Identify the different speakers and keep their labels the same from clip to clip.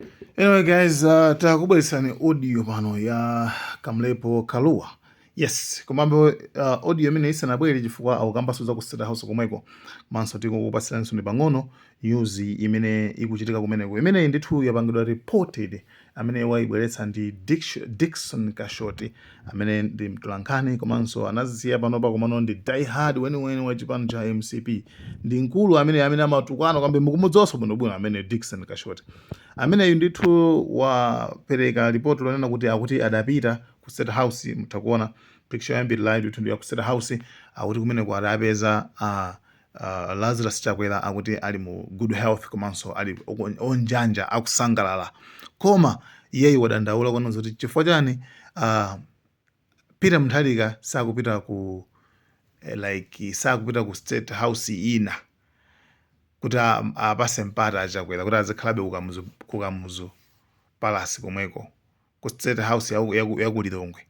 Speaker 1: Anyway guys, takubweresani audio pano ya kamlepo Khalua. Yes, komambe audio imene isanabwere chifukwa akukambaso za ku State House komweko. Manso tikukupatsiranso ndi pang'ono news imene ikuchitika kumeneko. Imene ndithu yapangidwa reported amene waibweretsa ndi Dickson Kashoti amene ndi mtolankhani komanso anazisiya panopa komano ndi diehard weniweni wa chipano cha MCP. Ndi mkulu amene amatukwana kwambe mukumudzoso bwinobwino amene Dickson Kashoti. Ameneyu ndithu wapereka ripoti lonena kuti adapita ku State House. Mtakuona picture yambiri live ndithu ndi ya ku State House akuti kumeneko adapeza Lazarus Chakwera akuti ali mu good health komanso ali onjanja akusangalala. Koma iyeyi wadandaula kono zoti chifukwa chani Peter Mutharika sakupita ku sakupita ku State House ina kuti apase mpata Achakwera kuti azikhalabe kukamuzu palace komweko ku State House yaku Lilongwe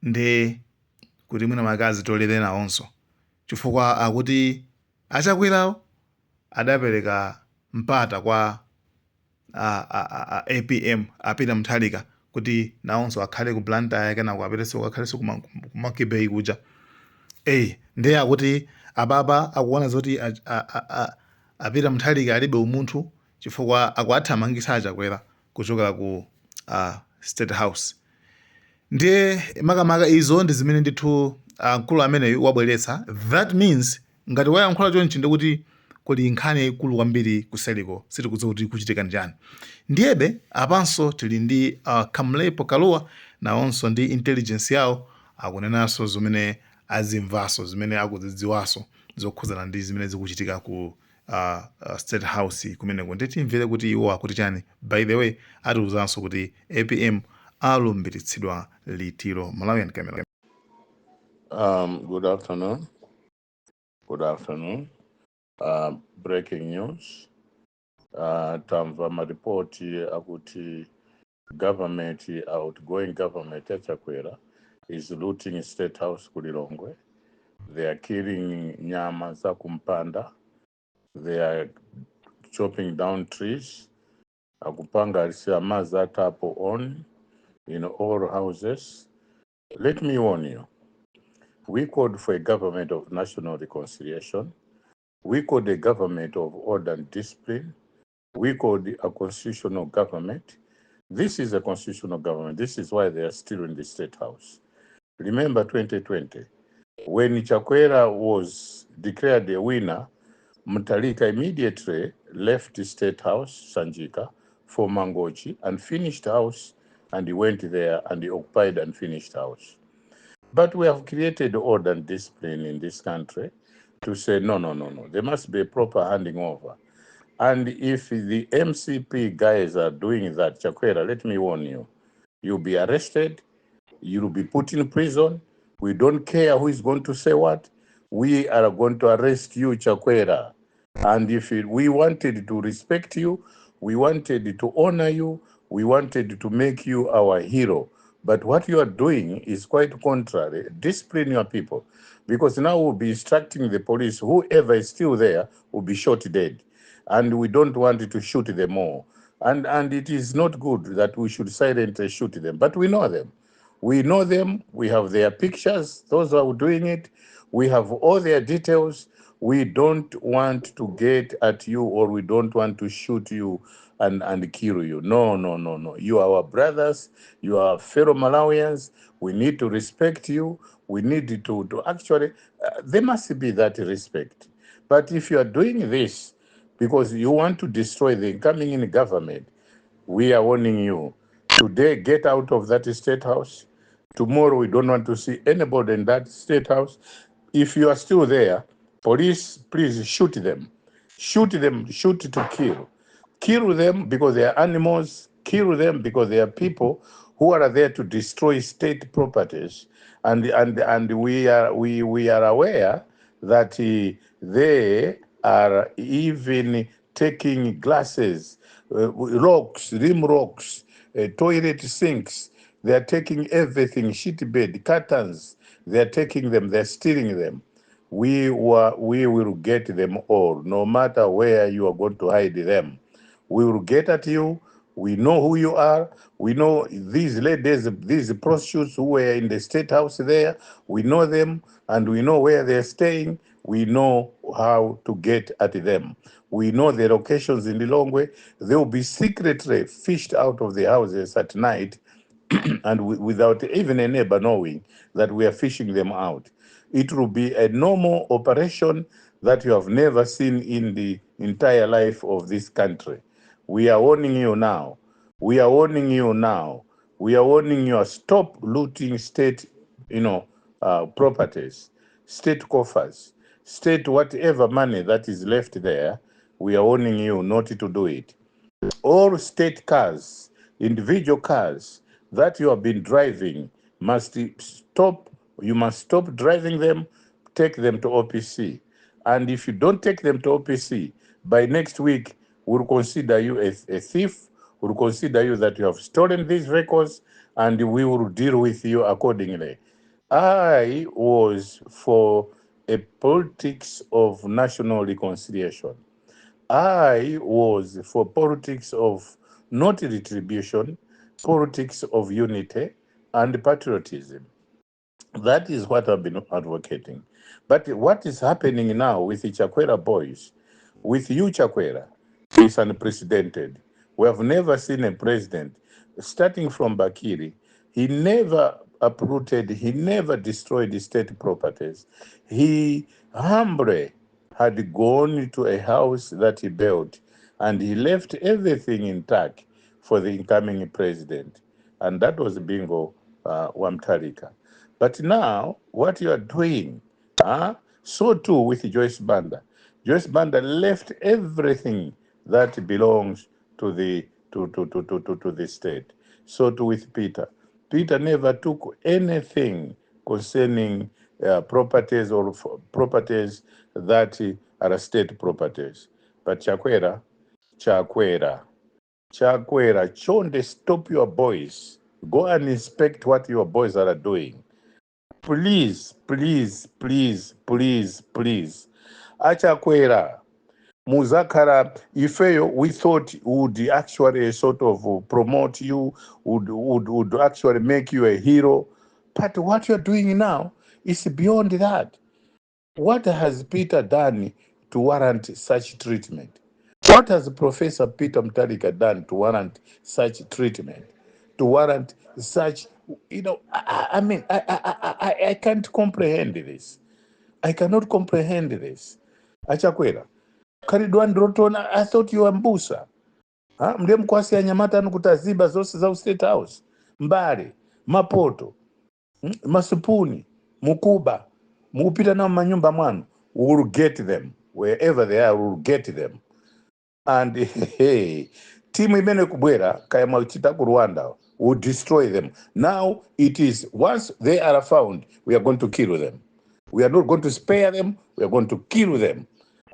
Speaker 1: nde kuti mwina makazi tolere nawonso chifukwa akuti Achakwerawo adapereka mpata kwa APM Peter Mutharika kuti nawonso akhale ku Blantyre kenako apeteso akhaleso ku Makibei kuja nde akuti ababa akuona zoti Peter Mutharika alibe umunthu chifukwa akuathamangisa Achakwera kuchokera ku State House. Ndiye makamaka izo ndi zimene ndithu mkulu ameneyu wabweretsa. That means ngati wayankhula chonchi ndikuti kuli nkhani ikulu kwambiri kuseliko sitikudziwa kuti kuchitika njani. Ndiyebe apanso tili ndi kamlepo Khalua nawonso ndi intelligence yawo akunenanso zimene azimvaso zimene akudzidziwaso zokhuzana ndi zimene zikuchitika ku State House kumeneko. Nditimvere kuti iwo akuti chani. By the way atiuzanso kuti APM alumbiritsidwa litiro. Malawian Camera.
Speaker 2: Good afternoon. Good afternoon. Breaking news. Tamva maripoti akuti outgoing government Achakwera is looting State House ku Lilongwe. They are killing nyama za kumpanda. They are chopping down trees. Akupanga amazi atapo on in all houses. Let me warn you. We called for a government of national reconciliation. We called a government of order and discipline. We called a constitutional government. This is a constitutional government. This is why they are still in the State House. Remember 2020, when Chakwera was declared a winner, Mutharika immediately left the State House, Sanjika, for Mangochi and finished house, and he went there and he occupied and finished house. But we have created order and discipline in this country to say, no. There must be a proper handing over. And if the MCP guys are doing that, Chakwera, let me warn you, you'll be arrested, you'll be put in prison. We don't care who is going to say what. We are going to arrest you, Chakwera. And if we wanted to respect you, we wanted to honor you, we wanted to make you our hero. But what you are doing is quite contrary. Discipline your people. Because now we'll be instructing the police, whoever is still there will be shot dead. And we don't want to shoot them all. And it is not good that we should silently shoot them. But we know them. We know them. We have their pictures. Those who are doing it. We have all their details. We don't want to get at you, or we don't want to shoot you and kill you. No. You are our brothers. You are fellow Malawians. We need to respect you. We need to actually, there must be that respect. But if you are doing this because you want to destroy the incoming in government, we are warning you. Today, get out of that State House. Tomorrow, we don't want to see anybody in that State House. If you are still there, police, please shoot them. Shoot them, shoot to kill. Kill them because they are animals. Kill them because they are people who are there to destroy state properties. And we are aware that they are even taking glasses, rocks, rim rocks, toilet sinks. They are taking everything, sheet bed, curtains. They are taking them. They are stealing them. We will get them all, no matter where you are going to hide them. We will get at you. We know who you are. We know these ladies, these prostitutes who were in the state house there. We know them and we know where they're staying. We know how to get at them. We know the locations in Lilongwe. They will be secretly fished out of the houses at night and without even a neighbor knowing that we are fishing them out. It will be a normal operation that you have never seen in the entire life of this country. We are warning you now. We are warning you now. We are warning you, stop looting state, properties, state coffers, state whatever money that is left there. We are warning you not to do it. All state cars, individual cars that you have been driving must stop. You must stop driving them, take them to OPC. And if you don't take them to OPC, by next week, we'll consider you a thief, we'll consider you that you have stolen these vehicles, and we will deal with you accordingly. I was for a politics of national reconciliation. I was for politics of not retribution, politics of unity and patriotism. That is what I've been advocating. But what is happening now with the Chakwera boys, with you, Chakwera, is unprecedented. We have never seen a president, starting from Bakiri, he never uprooted, he never destroyed the state properties. He humbly had gone to a house that he built and he left everything intact for the incoming president. And that was Bingo Wamtarika. But now, what you are doing, so too with Joyce Banda. Joyce Banda left everything that belongs to the state. So too with Peter. Peter never took anything concerning properties or properties that are state properties. But Chakwera, Chonde, stop your boys. Go and inspect what your boys are doing. Please, please, please, please, please. Achakwera, Muzakara, Ifeyo, we thought would actually sort of promote you, would actually make you a hero. But what you're doing now is beyond that. What has Peter done to warrant such treatment? What has Professor Peter Mutharika done to warrant such treatment? To warrant such, I mean, I can't comprehend this. I cannot comprehend this. Achakwera, Karidwan Rotona, I thought you were Mbusa. Mle mkwasi ya Nyamata nukutaziba zose za State House. Mbare, Mapoto, Masupuni, Mukuba, mupita na manyumba mwanu. We will get them. Wherever they are, we will get them. And hey, timu imene kubwera kaya mauchita ku Rwanda will destroy them. Now it is, once they are found, we are going to kill them. We are not going to spare them, we are going to kill them.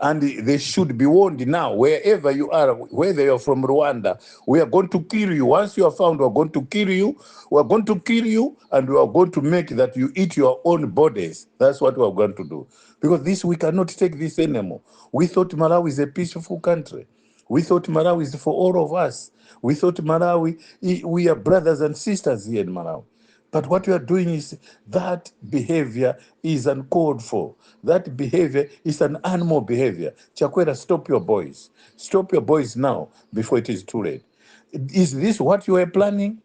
Speaker 2: And they should be warned now, wherever you are, whether you're from Rwanda, we are going to kill you. Once you are found, we're going to kill you. We're going to kill you, and we are going to make that you eat your own bodies. That's what we're going to do. Because this, we cannot take this anymore. We thought Malawi is a peaceful country. We thought Malawi is for all of us. We thought Malawi, we are brothers and sisters here in Malawi. But what you are doing is, that behavior is uncalled for. That behavior is an animal behavior. Chakwera, stop your boys. Stop your boys now before it is too late. Is this what you were planning?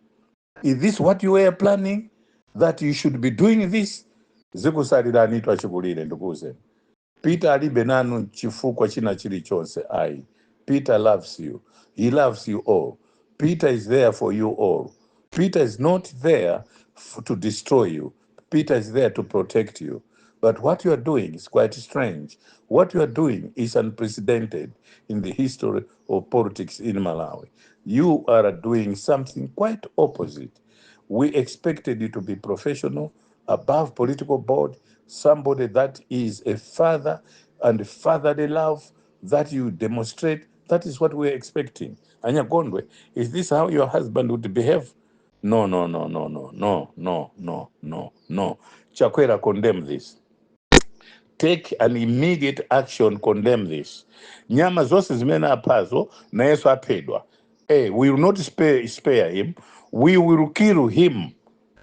Speaker 2: Is this what you were planning? That you should be doing this? Zikusalira anitwa chikulire ndukuze. Peter alibe nanu chifukwa china chilichonse ai. Peter loves you. He loves you all. Peter is there for you all. Peter is not there to destroy you. Peter is there to protect you. But what you are doing is quite strange. What you are doing is unprecedented in the history of politics in Malawi. You are doing something quite opposite. We expected you to be professional, above political board, somebody that is a father and fatherly love that you demonstrate. That is what we're expecting. Anya Gondwe, is this how your husband would behave? No, no, no, no, no, no, no, no, no, no. Chakwera, condemn this. Take an immediate action, condemn this. Nyama zose zimene apazo na Yesu apedwa. we will not spare him. We will kill him,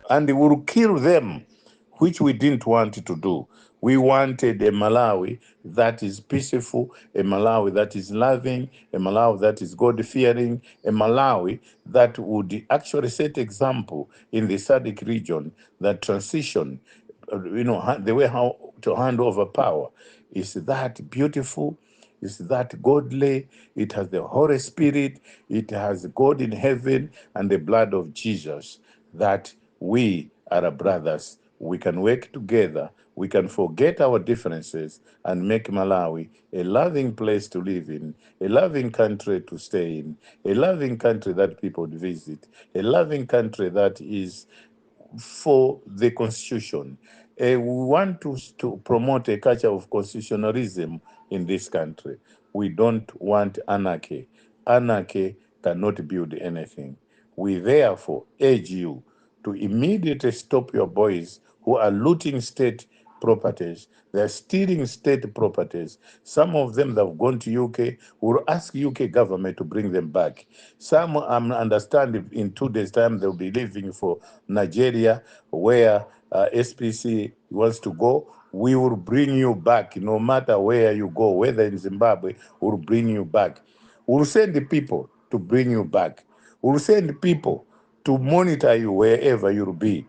Speaker 2: and we will kill them, which we didn't want to do. We wanted a Malawi that is peaceful, a Malawi that is loving, a Malawi that is God-fearing, a Malawi that would actually set example in the SADC region, that transition, the way how to hand over power is that beautiful, is that godly, it has the Holy Spirit, it has God in heaven and the blood of Jesus, that we are brothers. We can work together. We can forget our differences and make Malawi a loving place to live in, a loving country to stay in, a loving country that people visit, a loving country that is for the Constitution. We want to promote a culture of constitutionalism in this country. We don't want anarchy. Anarchy cannot build anything. We therefore urge you to immediately stop your boys who are looting state properties. They're stealing state properties. Some of them that have gone to UK will ask UK government to bring them back. Some understand in 2 days' time they'll be leaving for Nigeria, where SPC wants to go. We will bring you back, no matter where you go, whether in Zimbabwe, we'll bring you back. We'll send the people to bring you back. We'll send people to monitor you wherever you'll be,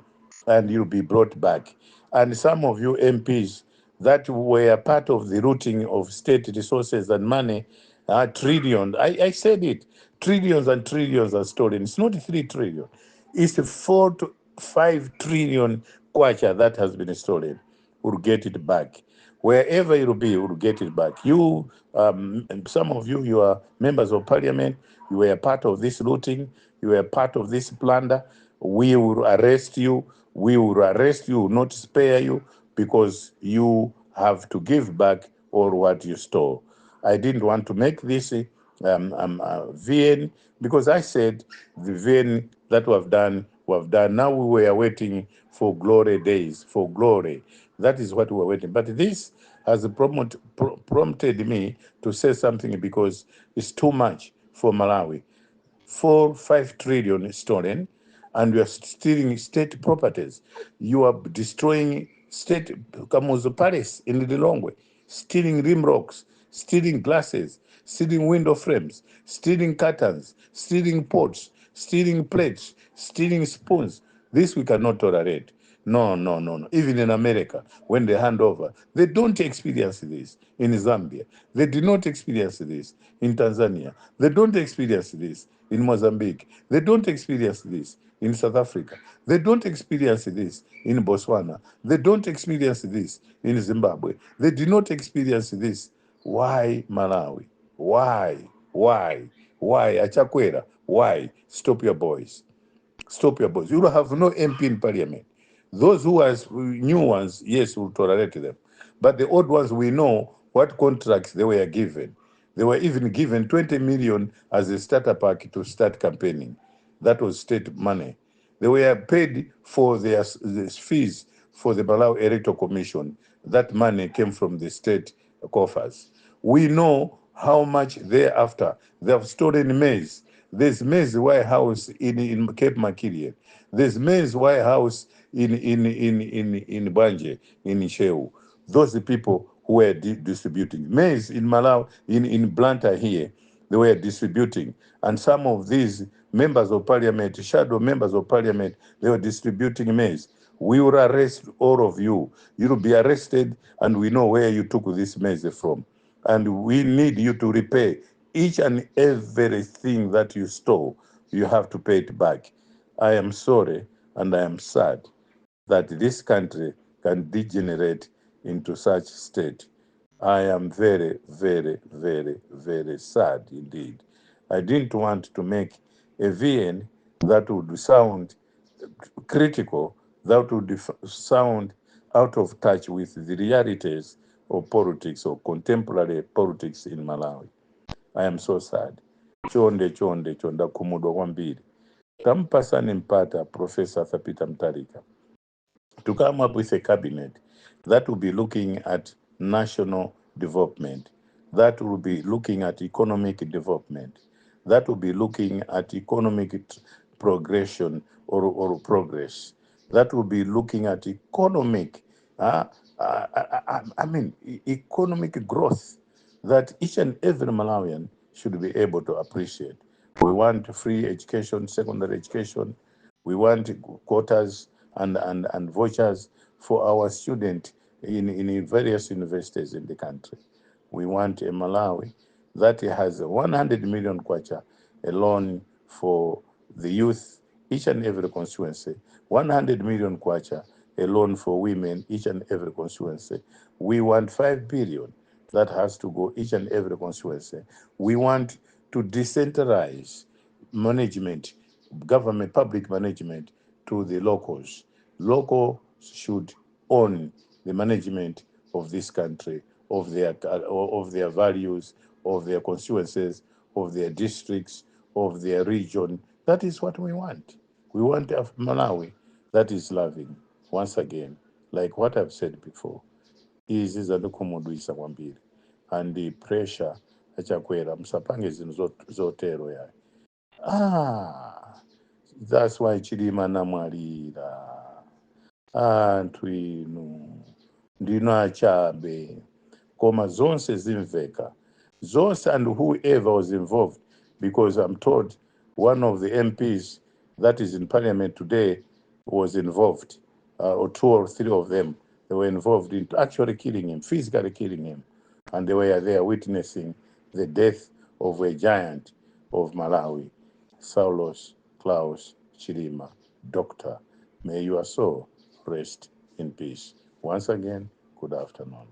Speaker 2: and you'll be brought back. And some of you MPs that were part of the routing of state resources and money, trillions, I said it, trillions and trillions are stolen. It's not 3 trillion. It's 4 to 5 trillion kwacha that has been stolen. We'll get it back. Wherever it will be, we'll get it back. You, some of you, you are members of parliament. You were part of this looting. You were part of this plunder. We will arrest you. We will arrest you, not spare you, because you have to give back all what you stole. I didn't want to make this VN, because I said the VN that we have done, we have done. Now we were waiting for glory days, for glory. That is what we were waiting. But this has prompted me to say something, because it's too much for Malawi. 4-5 trillion stolen, and you are stealing state properties. You are destroying state Kamuzu Palace in Lilongwe, stealing rim rocks, stealing glasses, stealing window frames, stealing curtains, stealing pots, stealing plates, stealing spoons. This we cannot tolerate. No, no, no, no. Even in America, when they hand over, they don't experience this. In Zambia, they do not experience this. In Tanzania, they don't experience this. In Mozambique, they don't experience this. In South Africa, they don't experience this. In Botswana, they don't experience this. In Zimbabwe, they do not experience this. Why Malawi? Why? Why? Why? Achakwera, why? Stop your boys. Stop your boys. You will have no MP in parliament. Those who are new ones, yes, we'll tolerate them. But the old ones, we know what contracts they were given. They were even given 20 million as a starter pack to start campaigning. That was state money. They were paid for their fees for the Malawi Electoral Commission. That money came from the state coffers. We know how much thereafter they have stolen maize. There's maize warehouse in Cape Makilian. There's maize warehouse in Banje, in Sheu. Those are the people who were distributing maize in Malawi, in Blantyre here. They were distributing, and some of these members of parliament, shadow members of parliament, they were distributing maize. We will arrest all of you. You will be arrested, and we know where you took this maize from. And we need you to repay each and everything that you stole. You have to pay it back. I am sorry and I am sad that this country can degenerate into such state. I am very, very, very, very sad indeed. I didn't want to make a VN that would sound critical, that would sound out of touch with the realities of politics or contemporary politics in Malawi. I am so sad. Chonde chonde chonda kumudwa kwambiri. Tampasani mpata Professor Thapita Mtarika to come up with a cabinet that will be looking at national development, that will be looking at economic development, that will be looking at economic progression or progress. That will be looking at economic, I mean, economic growth that each and every Malawian should be able to appreciate. We want free education, secondary education. We want quotas and vouchers for our students in various universities in the country. We want a Malawi that has 100 million kwacha, a loan for the youth, each and every constituency. 100 million kwacha, a loan for women, each and every constituency. We want 5 billion that has to go each and every constituency. We want to decentralize management, government, public management to the locals. Local should own the management of this country, of their values, of their constituencies, of their districts, of their region. That is what we want. We want a Malawi that is loving. Once again, like what I've said before, izi zanokhumudwisa kwambiri and the pressure Achakwera msapange zinthu zotero yayi. That's why Chilima namwalira anthu inu ndino achabe koma zonse zimveka zonse, and whoever was involved, because I'm told one of the MPs that is in parliament today was involved, or 2 or 3 of them, they were involved in actually killing him, physically killing him, and they were there witnessing the death of a giant of Malawi, Saulos Klaus Chilima. Doctor, may your soul rest in peace. Once again, good afternoon.